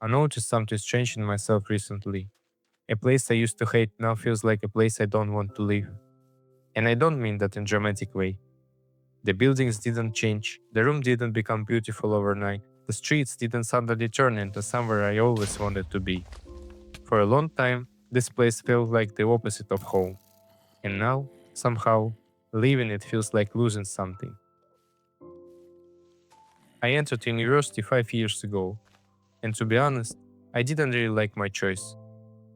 I noticed something strange in myself recently. A place I used to hate now feels like a place I don't want to live. And I don't mean that in dramatic way. The buildings didn't change, the room didn't become beautiful overnight, the streets didn't suddenly turn into somewhere I always wanted to be. For a long time, this place felt like the opposite of home. And now, somehow, leaving it feels like losing something. I entered university 5 years ago, and to be honest, I didn't really like my choice.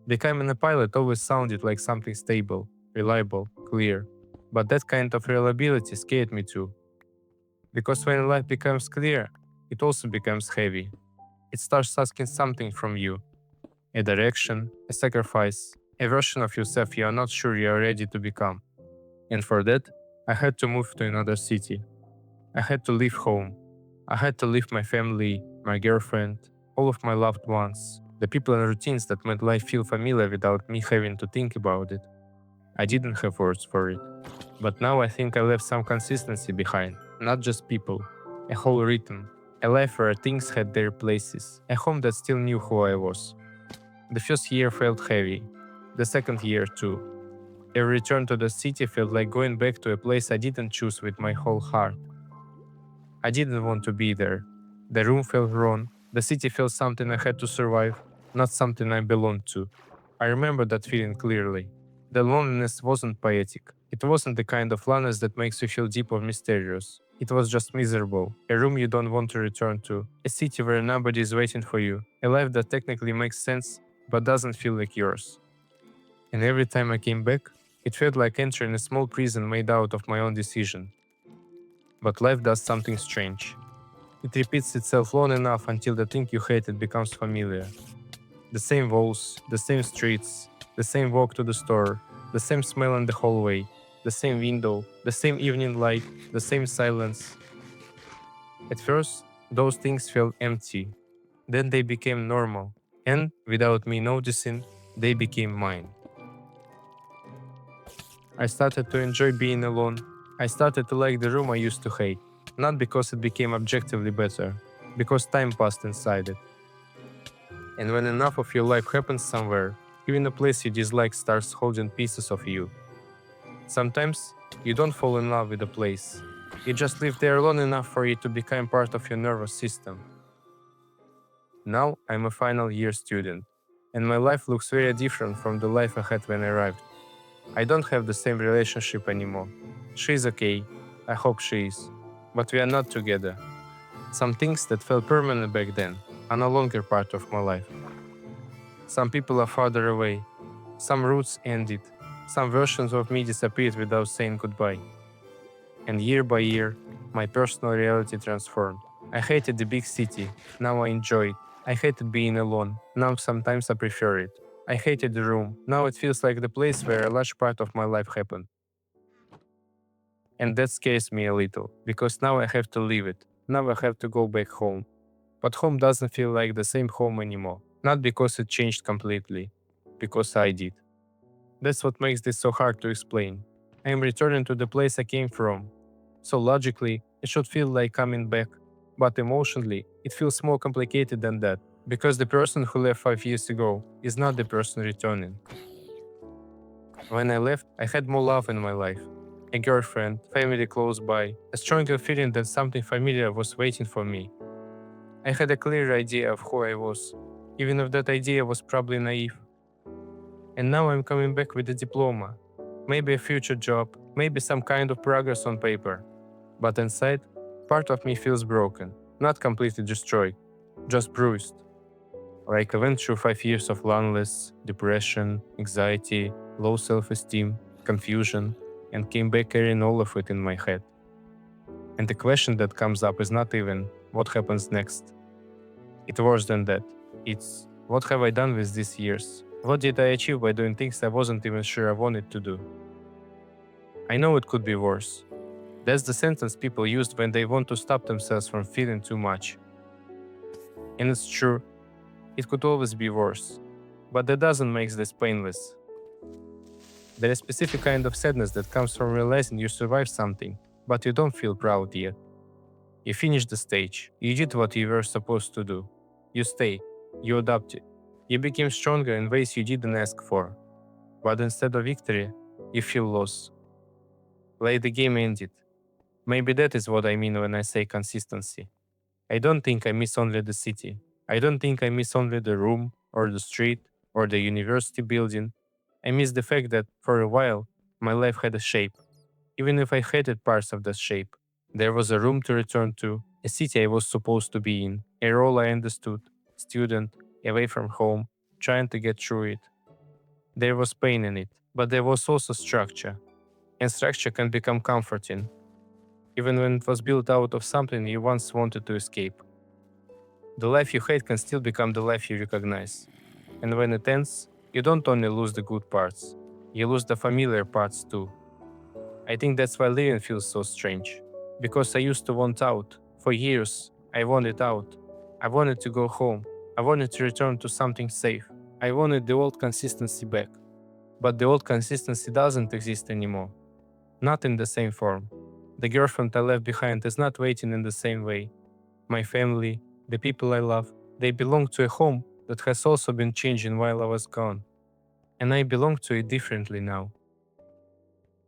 Becoming a pilot always sounded like something stable, reliable, clear. But that kind of reliability scared me too. Because when life becomes clear, it also becomes heavy. It starts asking something from you, a direction, a sacrifice, a version of yourself you are not sure you are ready to become. And for that, I had to move to another city. I had to leave home. I had to leave my family, my girlfriend, all of my loved ones, the people and routines that made life feel familiar without me having to think about it. I didn't have words for it. But now I think I left some consistency behind, not just people, a whole rhythm, a life where things had their places, a home that still knew who I was. The first year felt heavy, the second year too. Every return to the city felt like going back to a place I didn't choose with my whole heart. I didn't want to be there. The room felt wrong, the city felt something I had to survive, not something I belonged to. I remember that feeling clearly. The loneliness wasn't poetic. It wasn't the kind of loneliness that makes you feel deep or mysterious. It was just miserable. A room you don't want to return to. A city where nobody is waiting for you. A life that technically makes sense but doesn't feel like yours. And every time I came back, it felt like entering a small prison made out of my own decision. But life does something strange. It repeats itself long enough until the thing you hated becomes familiar. The same walls, the same streets, the same walk to the store, the same smell in the hallway, the same window, the same evening light, the same silence. At first, those things felt empty. Then they became normal. And, without me noticing, they became mine. I started to enjoy being alone. I started to like the room I used to hate. Not because it became objectively better, because time passed inside it. And when enough of your life happens somewhere, even a place you dislike starts holding pieces of you. Sometimes you don't fall in love with a place. You just live there long enough for it to become part of your nervous system. Now I'm a final year student, and my life looks very different from the life I had when I arrived. I don't have the same relationship anymore. She's okay, I hope she is, but we are not together. Some things that felt permanent back then are no longer part of my life. Some people are farther away. Some routes ended. Some versions of me disappeared without saying goodbye. And year by year, my personal reality transformed. I hated the big city. Now I enjoy it. I hated being alone. Now sometimes I prefer it. I hated the room. Now it feels like the place where a large part of my life happened. And that scares me a little, because now I have to leave it. Now I have to go back home. But home doesn't feel like the same home anymore. Not because it changed completely, because I did. That's what makes this so hard to explain. I am returning to the place I came from. So logically, it should feel like coming back. But emotionally, it feels more complicated than that. Because the person who left 5 years ago is not the person returning. When I left, I had more love in my life. A girlfriend, family close by, a stronger feeling that something familiar was waiting for me. I had a clear idea of who I was, even if that idea was probably naive. And now I'm coming back with a diploma, maybe a future job, maybe some kind of progress on paper. But inside, part of me feels broken, not completely destroyed, just bruised. Like I went through 5 years of loneliness, depression, anxiety, low self-esteem, confusion, and came back carrying all of it in my head. And the question that comes up is not even what happens next. It's worse than that. It's what have I done with these years? What did I achieve by doing things I wasn't even sure I wanted to do? I know it could be worse. That's the sentence people used when they want to stop themselves from feeling too much. And it's true, it could always be worse. But that doesn't make this painless. There is a specific kind of sadness that comes from realizing you survived something, but you don't feel proud yet. You finished the stage, you did what you were supposed to do. You stay. You adapted. You became stronger in ways you didn't ask for. But instead of victory, you feel loss. Like the game ended. Maybe that is what I mean when I say consistency. I don't think I miss only the city. I don't think I miss only the room, or the street, or the university building. I miss the fact that, for a while, my life had a shape. Even if I hated parts of that shape, there was a room to return to, a city I was supposed to be in, a role I understood, student, away from home, trying to get through it. There was pain in it, but there was also structure. And structure can become comforting, even when it was built out of something you once wanted to escape. The life you hate can still become the life you recognize. And when it ends, you don't only lose the good parts, you lose the familiar parts too. I think that's why living feels so strange. Because I used to want out. For years, I wanted out. I wanted to go home. I wanted to return to something safe. I wanted the old consistency back. But the old consistency doesn't exist anymore. Not in the same form. The girlfriend I left behind is not waiting in the same way. My family, the people I love, they belong to a home that has also been changing while I was gone. And I belong to it differently now.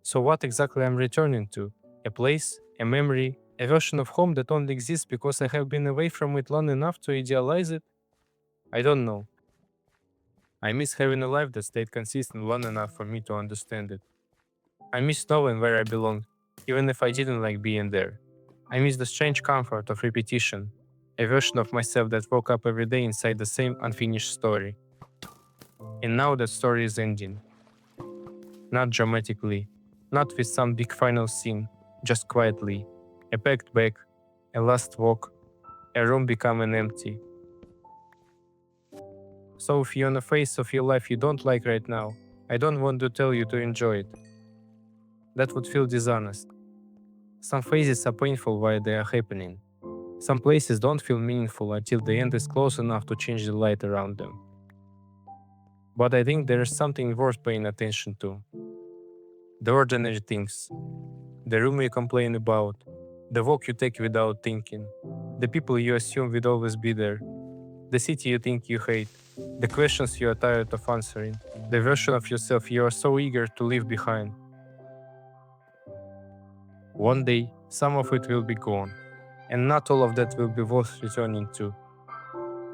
So what exactly I'm returning to? A place, a memory, a version of home that only exists because I have been away from it long enough to idealize it? I don't know. I miss having a life that stayed consistent long enough for me to understand it. I miss knowing where I belong, even if I didn't like being there. I miss the strange comfort of repetition, a version of myself that woke up every day inside the same unfinished story. And now that story is ending. Not dramatically, not with some big final scene, just quietly. A packed bag, a last walk, a room becoming empty. So if you're on a phase of your life you don't like right now, I don't want to tell you to enjoy it. That would feel dishonest. Some phases are painful while they are happening. Some places don't feel meaningful until the end is close enough to change the light around them. But I think there is something worth paying attention to. The ordinary things. The room you complain about. The walk you take without thinking. The people you assume will always be there. The city you think you hate. The questions you are tired of answering. The version of yourself you are so eager to leave behind. One day, some of it will be gone. And not all of that will be worth returning to.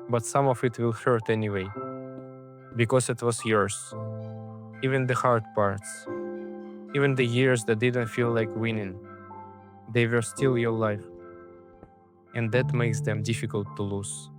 But some of it will hurt anyway. Because it was yours. Even the hard parts. Even the years that didn't feel like winning. They were still your life. And that makes them difficult to lose.